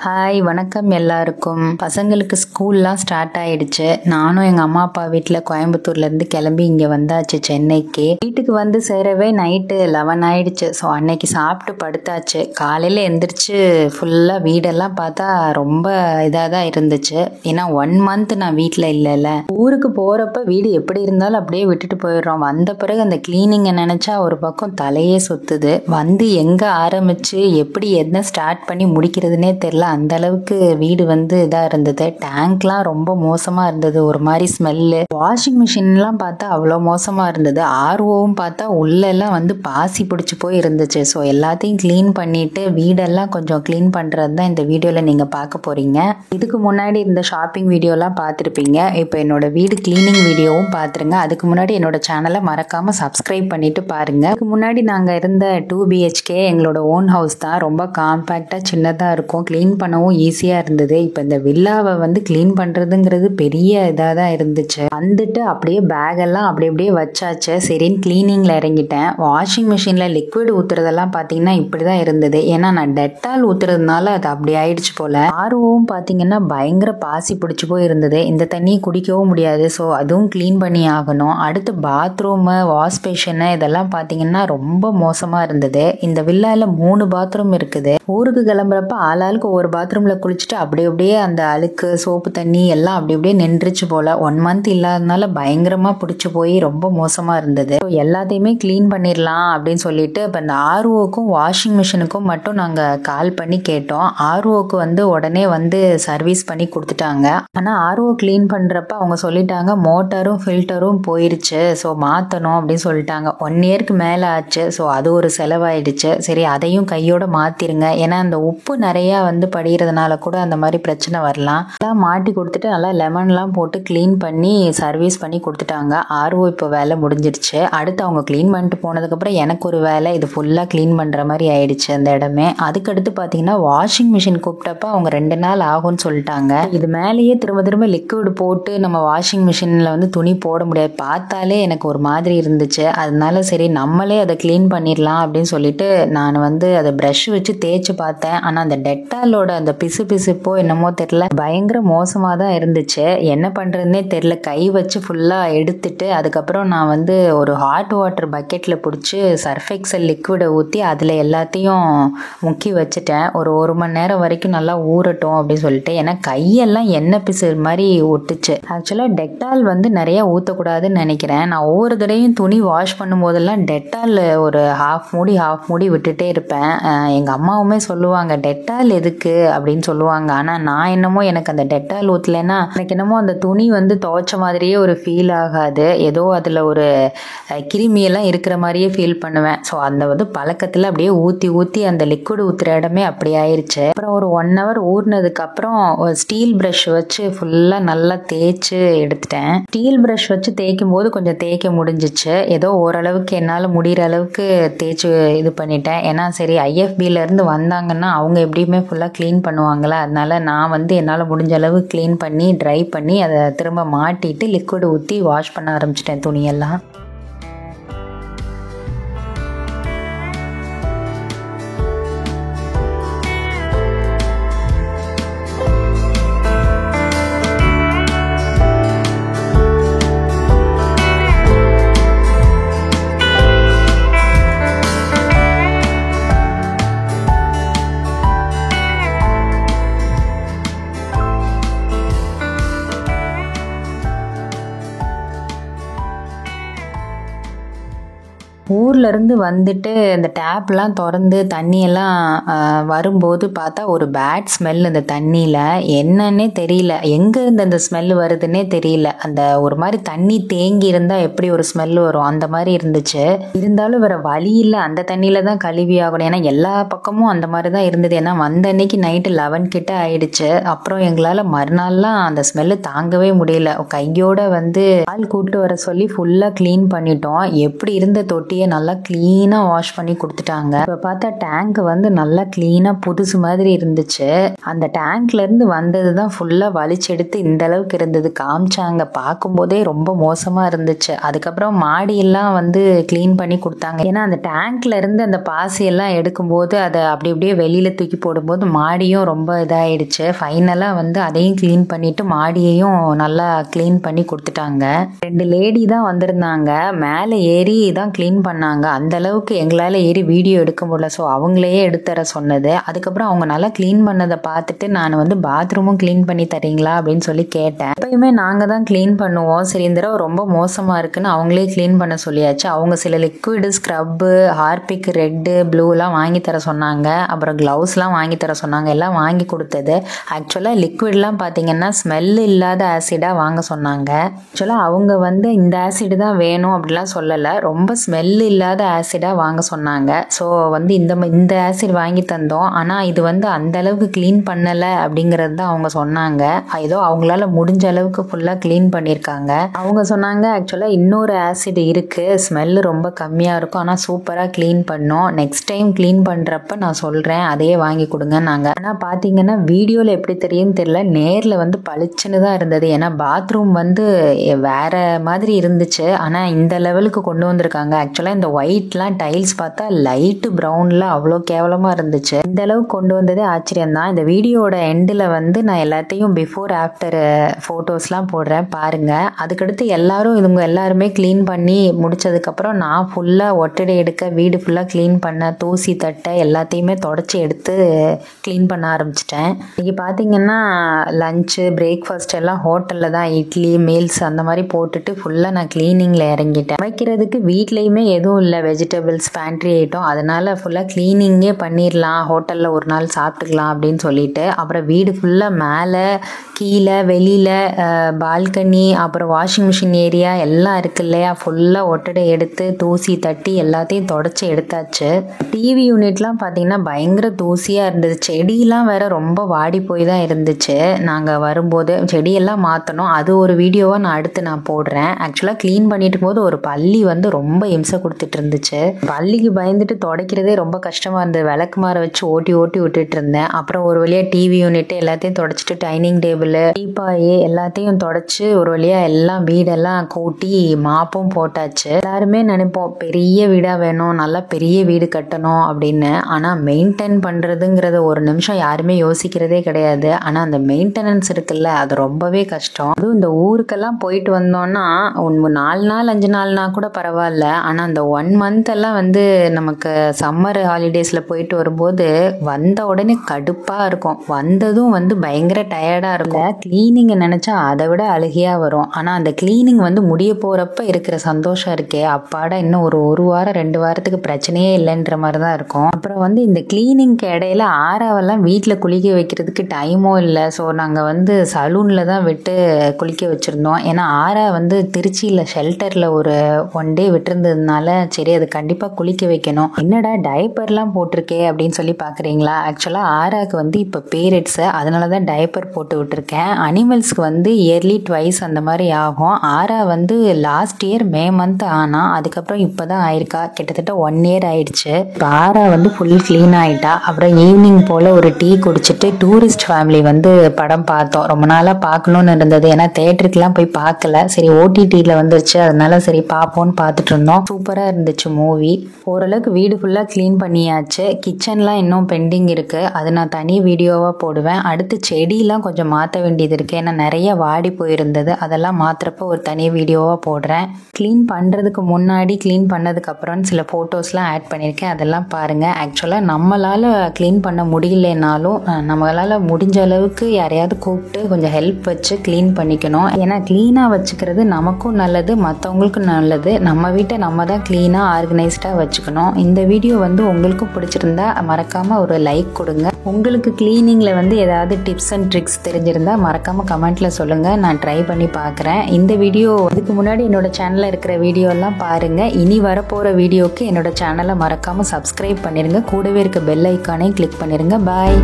Hi வணக்கம் எல்லாருக்கும். பசங்களுக்கு ஸ்கூல்லாம் ஸ்டார்ட் ஆயிடுச்சு. நானும் எங்கள் அம்மா அப்பா வீட்டில் கோயம்புத்தூர்லேருந்து கிளம்பி இங்கே வந்தாச்சு சென்னைக்கு. வீட்டுக்கு வந்து சேரவே நைட்டு 11 ஆயிடுச்சு. ஸோ அன்னைக்கு சாப்பிட்டு படுத்தாச்சு. காலையில் எந்திரிச்சு ஃபுல்லாக வீடெல்லாம் பார்த்தா ரொம்ப இதாக தான் இருந்துச்சு. ஏன்னா 1 மந்த் நான் வீட்டில் இல்லைல்ல. ஊருக்கு போகிறப்ப வீடு எப்படி இருந்தாலும் அப்படியே விட்டுட்டு போயிடுறோம். வந்த பிறகு அந்த கிளீனிங்கை நினச்சா ஒரு பக்கம் தலையே சுத்துது. வந்து எங்கே ஆரம்பித்து எப்படி என்ன ஸ்டார்ட் பண்ணி முடிக்கிறதுனே தெரில. அந்த அளவுக்கு வீடு வந்து இதாக இருந்தது. டேங்க்லாம் ரொம்ப மோசமாக இருந்தது. ஒரு மாதிரி ஸ்மெல்லு. வாஷிங் மிஷின்லாம் பார்த்தா அவ்வளோ மோசமாக இருந்தது. ஆர்ஓவும் பார்த்தா உள்ளெல்லாம் வந்து பாசி பிடிச்சி போய் இருந்துச்சு. ஸோ எல்லாத்தையும் க்ளீன் பண்ணிட்டு வீடெல்லாம் கொஞ்சம் க்ளீன் பண்ணுறது தான் இந்த வீடியோவில் நீங்கள் பார்க்க போகிறீங்க. இதுக்கு முன்னாடி இந்த ஷாப்பிங் வீடியோலாம் பார்த்துருப்பீங்க. இப்போ என்னோட வீடு க்ளீனிங் வீடியோவும் பார்த்துருங்க. அதுக்கு முன்னாடி என்னோட சேனலை மறக்காமல் சப்ஸ்கிரைப் பண்ணிட்டு பாருங்கள். அதுக்கு முன்னாடி நாங்கள் இருந்த 2 BHK எங்களோட ஓன் ஹவுஸ் தான். ரொம்ப காம்பேக்டாக சின்னதாக இருக்கும். க்ளீன் பண்ணவும் ஈஸியாக இருந்தது. இப்போ இந்த வில்லாவை வந்து க்ளீன் பண்ணுறதுங்கிறது பெரிய இதாக தான் இருந்துச்சு. வந்துட்டு அப்படியே பேகெல்லாம் அப்படியே வச்சாச்சு. சரின்னு க்ளீனிங்கில் இறங்கிட்டேன். வாஷிங் மிஷினில் லிக்விட் ஊற்றுறதெல்லாம் பார்த்தீங்கன்னா இப்படி தான் இருந்தது. ஏன்னா நான் டெட்டால் ஊற்றுறதுனால அது அப்படி ஆயிடுச்சு போல். ஆர்ஓவும் பார்த்தீங்கன்னா பயங்கர பாசி பிடிச்சி போய் இருந்தது. இந்த தண்ணியை குடிக்கவும் முடியாது. ஸோ அதுவும் க்ளீன் பண்ணி ஆகணும். அடுத்து பாத்ரூமு, வாஷ் பேஷனு இதெல்லாம் பார்த்தீங்கன்னா ரொம்ப மோசமாக இருந்தது. இந்த வில்லாவில் 3 பாத்ரூம் இருக்குது. ஊருக்கு கிளம்புறப்ப ஆளாளுக்கு ஒரு பாத்ரூமில் குளிச்சுட்டு அப்படியே அந்த அழுக்கு சோப்பு தண்ணி எல்லாம் அப்படியே நின்றுச்சு போல். 1 மந்த் இல்லாதனால பயங்கரமாக பிடிச்சி போய் ரொம்ப மோசமாக இருந்தது. ஸோ எல்லாத்தையுமே க்ளீன் பண்ணிடலாம் அப்படின்னு சொல்லிட்டு இப்போ இந்த ஆர்ஓக்கும் வாஷிங் மிஷினுக்கும் மட்டும் நாங்கள் கால் பண்ணி கேட்டோம். ஆர்ஓக்கு வந்து உடனே வந்து சர்வீஸ் பண்ணி கொடுத்துட்டாங்க. ஆனால் ஆர்ஓ க்ளீன் பண்ணுறப்ப அவங்க சொல்லிட்டாங்க மோட்டரும் ஃபில்டரும் போயிருச்சு. ஸோ மாற்றணும் அப்படின்னு சொல்லிட்டாங்க. 1 இயருக்கு மேலே ஆச்சு. ஸோ அது ஒரு செலவாயிடுச்சு. சரி அதையும் கையோட மாற்றிருங்க. ஏன்னா அந்த உப்பு நிறையா வந்து படிகிறதுனால கூட அந்த மாதிரி பிரச்சனை வரலாம். எல்லாம் மாட்டி கொடுத்துட்டு நல்லா லெமன்லாம் போட்டு க்ளீன் பண்ணி சர்வீஸ் பண்ணி கொடுத்துட்டாங்க. ஆர்ஓ இப்போ வேலை முடிஞ்சிடுச்சு. அடுத்து அவங்க க்ளீன் பண்ணிட்டு போனதுக்கப்புறம் எனக்கு ஒரு வேலை. இது ஃபுல்லாக க்ளீன் பண்ணுற மாதிரி ஆயிடுச்சு அந்த இடமே. அதுக்கடுத்து பார்த்தீங்கன்னா வாஷிங் மிஷின் கூப்பிட்டப்ப அவங்க 2 நாள் ஆகும்னு சொல்லிட்டாங்க. இது மேலேயே திரும்ப லிக்விட் போட்டு நம்ம வாஷிங் மிஷினில் வந்து துணி போட முடியாது. பார்த்தாலே எனக்கு ஒரு மாதிரி இருந்துச்சு. அதனால சரி நம்மளே அதை க்ளீன் பண்ணிடலாம் அப்படின்னு சொல்லிட்டு நான் வந்து அதை ப்ரஷ் வச்சு தேய்ச்சி பார்த்தேன். ஆனால் அந்த டெட்டாலோட அந்த பிசுப்போ என்னமோ தெரியல, பயங்கர மோசமாக தான் இருந்துச்சு. என்ன பண்ணுறதுனே தெரில. கை வச்சு ஃபுல்லாக எடுத்துட்டு அதுக்கப்புறம் நான் வந்து ஒரு ஹாட் வாட்டர் பக்கெட்டில் பிடிச்சி சர்ஃப் எக்ஸல் லிக்விடை ஊற்றி அதில் எல்லாத்தையும் முக்கி வச்சுட்டேன். ஒரு 1 மணி நேரம் வரைக்கும் நல்லா ஊறட்டும் அப்படின்னு சொல்லிட்டு. ஏன்னா கையெல்லாம் எண்ணெய் பிசு மாதிரி ஒட்டுச்சு. ஆக்சுவலாக டெட்டால் வந்து நிறையா ஊற்றக்கூடாதுன்னு நினைக்கிறேன். நான் ஒவ்வொரு தடையும் துணி வாஷ் பண்ணும் போதெல்லாம் டெட்டால் ஒரு ஹாஃப் மூடி விட்டுட்டே இருப்பேன். எங்கள் அம்மாவுமே சொல்லுவாங்க டெட்டால் எதுக்கு அப்படின்னு சொல்லுவாங்க. ஆனால் நான் என்னமோ எனக்கு அந்த டெட்டால் ஊற்றலைன்னா எனக்கு என்னமோ அந்த துணி வந்து துவைச்ச மாதிரியே ஒரு ஃபீல் ஆகாது. ஏதோ அதில் ஒரு கிருமியெல்லாம் இருக்கிற மாதிரியே ஃபீல் பண்ணுவேன். ஸோ அந்த வந்து பழக்கத்தில் அப்படியே ஊற்றி அந்த லிக்விட் ஊற்றுற இடமே அப்படி ஆயிடுச்சு. அப்புறம் ஒரு 1 hour ஊறினதுக்கப்புறம் ஒரு ஸ்டீல் ப்ரஷ் வச்சு ஃபுல்லாக நல்லா தேய்ச்சி எடுத்துட்டேன். ஸ்டீல் ப்ரஷ் வச்சு தேய்க்கும் போது கொஞ்சம் தேய்க்க முடிஞ்சிச்சு. ஏதோ ஓரளவுக்கு என்னால் முடிகிற அளவுக்கு தேய்ச்சி இது பண்ணிட்டேன். ஏன்னா சரி IFBலேருந்து வந்தாங்கன்னா அவங்க எப்படியுமே ஃபுல்லாக க்ளீன் பண்ணுவாங்களா. அதனால நான் வந்து என்னால் முடிஞ்ச அளவு க்ளீன் பண்ணி ட்ரை பண்ணி அதை திரும்ப மாட்டிட்டு லிக்விட் ஊற்றி வாஷ் பண்ண ஆரம்பிச்சிட்டேன் துணியெல்லாம். ஊர்லேருந்து வந்துட்டு இந்த டேப்லாம் திறந்து தண்ணியெல்லாம் வரும்போது பார்த்தா ஒரு பேட் ஸ்மெல் இந்த தண்ணியில். என்னன்னே தெரியல. எங்கேருந்து அந்த ஸ்மெல் வருதுன்னே தெரியல. அந்த ஒரு மாதிரி தண்ணி தேங்கி இருந்தால் எப்படி ஒரு ஸ்மெல் வரும் அந்த மாதிரி இருந்துச்சு. இருந்தாலும் வேறு வழி இல்லை. அந்த தண்ணியில் தான் கழுவி ஆகணும். ஏன்னா எல்லா பக்கமும் அந்த மாதிரி தான் இருந்தது. ஏன்னா வந்த அன்னைக்கு நைட்டு 11 கிட்ட ஆயிடுச்சு. அப்புறம் எங்களால் மறுநாள்லாம் அந்த ஸ்மெல்லு தாங்கவே முடியல. கையோட வந்து ஆள் கூப்பிட்டு வர சொல்லி ஃபுல்லாக க்ளீன் பண்ணிட்டோம். எப்படி இருந்த தொட்டி தொட்டியை நல்லா க்ளீனாக வாஷ் பண்ணி கொடுத்துட்டாங்க. இப்போ பார்த்தா டேங்க் வந்து நல்லா க்ளீனாக புதுசு மாதிரி இருந்துச்சு. அந்த டேங்க்லேருந்து வந்தது தான் ஃபுல்லாக வலிச்செடுத்து இந்த அளவுக்கு இருந்தது காமிச்சாங்க. பார்க்கும்போதே ரொம்ப மோசமாக இருந்துச்சு. அதுக்கப்புறம் மாடியெல்லாம் வந்து க்ளீன் பண்ணி கொடுத்தாங்க. ஏன்னா அந்த டேங்க்ல இருந்து அந்த பாசியெல்லாம் எடுக்கும்போது அதை அப்படி அப்படியே வெளியில் தூக்கி போடும்போது மாடியும் ரொம்ப இதாகிடுச்சு. ஃபைனலாக வந்து அதையும் க்ளீன் பண்ணிவிட்டு மாடியையும் நல்லா க்ளீன் பண்ணி கொடுத்துட்டாங்க. 2 லேடி தான் வந்திருந்தாங்க. மேலே ஏறி தான் க்ளீன் பண்ணாங்க. அந்த அளவுக்கு எங்களால் ஏறி வீடியோ எடுக்க முடியல. ஸோ அவங்களையே எடுத்துற சொன்னது. அதுக்கப்புறம் அவங்க நல்லா க்ளீன் பண்ணதை பார்த்துட்டு நான் வந்து பாத்ரூமும் க்ளீன் பண்ணி தரீங்களா அப்படின்னு சொல்லி கேட்டேன். எப்பயுமே நாங்கள் தான் க்ளீன் பண்ணுவோம். சரி இந்த தடவை ரொம்ப மோசமாக இருக்குன்னு அவங்களே க்ளீன் பண்ண சொல்லியாச்சு. அவங்க சில லிக்விடு, ஸ்க்ரப்பு, ஹார்பிக் ரெட்டு, ப்ளூலாம் வாங்கி தர சொன்னாங்க. அப்புறம் க்ளவுஸ்லாம் வாங்கி தர சொன்னாங்க. எல்லாம் வாங்கி கொடுத்தது. ஆக்சுவலாக லிக்விட்லாம் பார்த்தீங்கன்னா ஸ்மெல் இல்லாத ஆசிடாக வாங்க சொன்னாங்க. ஆக்சுவலாக அவங்க வந்து இந்த ஆசிடு தான் வேணும் அப்படிலாம் சொல்லலை. ரொம்ப ஸ்மெல் இல்லாத ஆசிடாக வாங்க சொன்னாங்க. ஸோ வந்து இந்த ஆசிட் வாங்கி தந்தோம். ஆனால் இது வந்து அந்த அளவுக்கு க்ளீன் பண்ணலை அப்படிங்கிறது தான் அவங்க சொன்னாங்க. ஏதோ அவங்களால முடிஞ்ச அளவுக்கு ஃபுல்லாக க்ளீன் பண்ணியிருக்காங்க. அவங்க சொன்னாங்க ஆக்சுவலாக இன்னொரு ஆசிட் இருக்குது, ஸ்மெல்லு ரொம்ப கம்மியாக இருக்கும், ஆனால் சூப்பராக க்ளீன் பண்ணோம். நெக்ஸ்ட் டைம் க்ளீன் பண்ணுறப்ப நான் சொல்கிறேன், அதையே வாங்கி கொடுங்க நாங்கள். ஆனால் பார்த்தீங்கன்னா வீடியோவில் எப்படி தெரியும்னு தெரியல, நேரில் வந்து பளிச்சுன்னு தான் இருந்தது. ஏன்னா பாத்ரூம் வந்து வேறு மாதிரி இருந்துச்சு. ஆனால் இந்த லெவலுக்கு கொண்டு வந்திருக்காங்க. ஆக்சுவலாக இந்த ஒயிட்லாம் டைல்ஸ் பார்த்தா லைட்டு ப்ரௌனில் அவ்வளோ கேவலமாக இருந்துச்சு. இந்த அளவுக்கு கொண்டு வந்ததே ஆச்சரியம் தான். இந்த வீடியோட எண்டில் வந்து நான் எல்லாத்தையும் பிஃபோர் ஆஃப்டர் ஃபோட்டோஸ்லாம் போடுறேன் பாருங்கள். அதுக்கடுத்து இவங்க எல்லாருமே க்ளீன் பண்ணி முடிச்சதுக்கப்புறம் நான் ஃபுல்லாக ஒட்டடை எடுக்க வீடு ஃபுல்லாக க்ளீன் பண்ண, தூசி தட்டை எல்லாத்தையுமே தொடச்சி எடுத்து க்ளீன் பண்ண ஆரம்பிச்சிட்டேன். இன்றைக்கி பார்த்தீங்கன்னா லஞ்சு, பிரேக்ஃபாஸ்ட் எல்லாம் ஹோட்டலில் தான், இட்லி, மீல்ஸ் அந்த மாதிரி போட்டுட்டு ஃபுல்லாக நான் க்ளீனிங்கில் இறங்கிட்டேன். வைக்கிறதுக்கு வீட்லேயுமே எதுவும் இல்லை, வெஜிடபிள்ஸ், பேண்ட்ரி ஐட்டம். அதனால் ஃபுல்லாக க்ளீனிங்கே பண்ணிடலாம், ஹோட்டலில் ஒரு நாள் சாப்பிட்டுக்கலாம் அப்படின்னு சொல்லிட்டு அப்புறம் வீடு ஃபுல்லாக மேலே கீழே வெளியில் பால்கனி அப்புறம் வாஷிங் மிஷின் ஏரியா எல்லாம் இருக்கு இல்லையா, ஃபுல்லாக ஒட்டடை எடுத்து தூசி தட்டி எல்லாத்தையும் தொடச்சி எடுத்தாச்சு. டிவி யூனிட்லாம் பார்த்தீங்கன்னா பயங்கர தூசியாக இருந்தது. செடியெலாம் வேற ரொம்ப வாடி போய் தான் இருந்துச்சு. நாங்கள் வரும்போது செடியெல்லாம் மாற்றணும். அது ஒரு வீடியோவாக நான் போடுறேன். ஆக்சுவலாக க்ளீன் பண்ணிட்டு இருக்கும்போது ஒரு பல்லி வந்து ரொம்ப இம்சை கொடுத்துட்டு இருந்துச்சு. பல்லிக்கு பயந்துட்டு துடைக்கிறதே ரொம்ப கஷ்டமாக இருந்தது. விளக்குமாற வச்சு ஓட்டி விட்டுட்டு இருந்தேன். அப்புறம் ஒரு வழியாக டிவி யூனிட்டு எல்லாத்தையும் தொடச்சிட்டு டைனிங் டேபிள், டீப்பாயே எல்லாத்தையும் தொடச்சி ஒரு வழியாக எல்லாம் வீடெல்லாம் கூட்டி மாப்பும் போட்டாச்சு. எல்லாருமே நினைப்போம் பெரிய வீடாக வேணும், நல்லா பெரிய வீடு கட்டணும் அப்படின்னு. ஆனால் மெயின்டைன் பண்ணுறதுங்கிறத ஒரு நிமிஷம் யாருமே யோசிக்கிறதே கிடையாது. ஆனால் அந்த மெயின்டெனன்ஸ் இருக்குல்ல, அது ரொம்பவே கஷ்டம். அதுவும் இந்த ஊருக்கெல்லாம் போயிட்டு வந்தோம்னா 4 நாள் 5 நாள்னா கூட பரவாயில்ல. ஆனால் அந்த 1 month எல்லாம் வந்து நமக்கு சம்மர் ஹாலிடேஸில் போயிட்டு வரும்போது வந்த உடனே கடுப்பாக இருக்கும். வந்ததும் வந்து பயங்கர டயர்டாக இருக்கும். கிளீனிங்கை நினச்சா அதை விட அழுகையாக வரும். ஆனால் அந்த கிளீனிங் வந்து முடிய போகிறப்ப இருக்கிற சந்தோஷம் இருக்கே, அப்பாடா இன்னும் ஒரு வாரம் 2 வாரத்துக்கு பிரச்சனையே இல்லைன்ற மாதிரி தான் இருக்கும். அப்புறம் வந்து இந்த கிளீனிங்க்கு இடையில ஆறாவெல்லாம் வீட்டில் குளிக்க வைக்கிறதுக்கு டைமும் இல்லை. ஸோ நாங்கள் வந்து சலூனில் தான் விட்டு குளிக்க வச்சுருந்தோம். ஏன்னா ஆறா வந்து திருச்சியில் ஷெல்டரில் ஒரு 1 day விட்டுருந்ததுனால சரி அது கண்டிப்பாக குளிக்க வைக்கணும். என்னடா டைப்பர்லாம் போட்டிருக்கே அப்படின்னு சொல்லி பார்க்குறீங்களா? ஆக்சுவலாக ஆறாக்கு வந்து இப்போ பீரியட்ஸு, அதனால தான் டைப்பர் போட்டு விட்டுருக்கேன். அனிமல்ஸ்க்கு வந்து இயர்லி 2 அந்த மாதிரி ஆகும். ஆறா வந்து லாஸ்ட் இயர் மே மந்த் ஆனால் அதுக்கப்புறம் இப்போ தான் ஆயிருக்கா. கிட்டத்தட்ட 1 year ஆயிடுச்சு. இப்போ ஆறா வந்து ஃபுல் க்ளீன் ஆகிட்டா. அப்புறம் ஈவினிங் போல் ஒரு டீ குடிச்சிட்டு டூரிஸ்ட் ஃபேமிலி வந்து படம் பார்த்தோம். ரொம்ப நாளாக பார்க்கணுன்னு இருந்தது. ஏன்னா தேட்டருக்குலாம் போய் பார்க்கல. சரி ஓடிடியில் வந்துருச்சு, அதனால சரி பார்ப்போன்னு பார்த்துட்டு இருந்தோம். சூப்பராக இருந்துச்சு மூவி. ஓரளவுக்கு வீடு ஃபுல்லாக க்ளீன் பண்ணியாச்சு. கிச்சன்லாம் இன்னும் பெண்டிங் இருக்குது. அது நான் தனி வீடியோவாக போடுவேன். அடுத்து செடியெலாம் கொஞ்சம் மாற்ற வேண்டியது இருக்குது. ஏன்னா நிறைய வாடி போயிருந்தது. அதெல்லாம் மாற்றுறப்ப ஒரு தனி வீடியோவாக போடுறேன். க்ளீன் பண்ணுறதுக்கு முன்னாடி க்ளீன் பண்ணதுக்கப்புறம் சில ஃபோட்டோஸ்லாம் ஆட் பண்ணியிருக்கேன். அதெல்லாம் பாருங்கள். ஆக்சுவலாக நம்மளால் க்ளீன் பண்ண முடியலனாலும் நம்மளால் முடிஞ்ச அளவுக்கு யாரையாவது கூப்பிட்டு கொஞ்சம் ஹெல்ப் வச்சு க்ளீன் பண்ணிக்கணும். ஏன்னா க்ளீனாக வச்சுக்கிறது நமக்கும் நல்லது, மற்றவங்களுக்கும் நல்லது. நம்ம வீட்டை நம்ம தான் க்ளீனாக ஆர்கனைஸ்டாக வச்சுக்கணும். இந்த வீடியோ வந்து உங்களுக்கும் பிடிச்சிருந்தா மறக்காமல் ஒரு லைக் கொடுங்க. உங்களுக்கு க்ளீனிங்கில் வந்து ஏதாவது டிப்ஸ் அண்ட் ட்ரிக்ஸ் தெரிஞ்சிருந்தா மறக்காமல் கமெண்ட்டில் சொல்லுங்கள். நான் ட்ரை பண்ணி பார்க்குறேன். இந்த வீடியோ இதுக்கு முன்னாடி என்னோட சேனலில் இருக்கிற வீடியோலாம் பாருங்கள். இனி வரப்போகிற வீடியோக்கு என்னோட சேனலை மறக்காமல் சப்ஸ்கிரைப் பண்ணிடுங்க. கூடவே இருக்க பெல் ஐக்கானையும் கிளிக் பண்ணிடுங்க. பாய்.